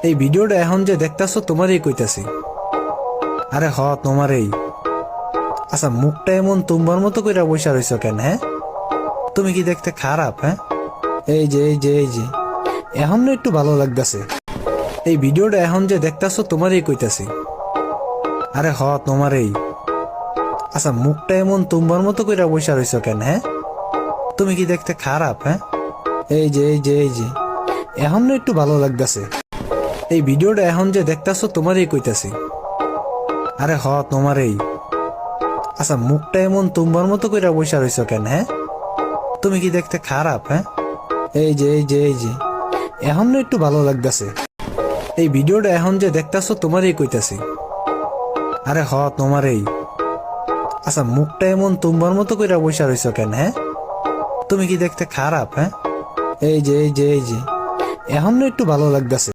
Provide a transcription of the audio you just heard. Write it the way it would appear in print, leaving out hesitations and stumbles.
এই ভিডিওটা এখন যে দেখতাছো তোমারই কইতাছি। আরে তোমারই। আচ্ছা, মুখটা এমন তোমার মতো কইরা বইসা রইছো কেন? হ্যাঁ, তুমি কি দেখতে খারাপ? হ্যাঁ, এই যে এখন না একটু ভালো লাগতেছে। এই ভিডিওটা এখন যে দেখতাছো তোমারই কইতাছি। আরে তোমারই। আচ্ছা, মুখটা এমন তোমার মতো কইরা বইসা রইছো কেন? হ্যাঁ, তুমি কি দেখতে খারাপ? হ্যাঁ, এই যে এখন না একটু ভালো লাগতেছে। এই ভিডিওটা এখন যে দেখতাছো তোমারই কইতাছি। আরে তোমারই। আচ্ছা, মুখটা এমন তোমার মতো কইরা বইসা রইছো কেন? হ্যাঁ, তুমি কি দেখতে খারাপ? হ্যাঁ, এই যে এখন না একটু ভালো লাগতেছে। এই ভিডিওটা এখন যে দেখতাছো তোমারই কইতাছি। আরে তোমারই। আচ্ছা, মুখটা এমন তোমার মতো কইরা বইসা রইছো কেন? হ্যাঁ, তুমি কি দেখতে খারাপ? হ্যাঁ, এই যে এখন না একটু ভালো লাগতেছে।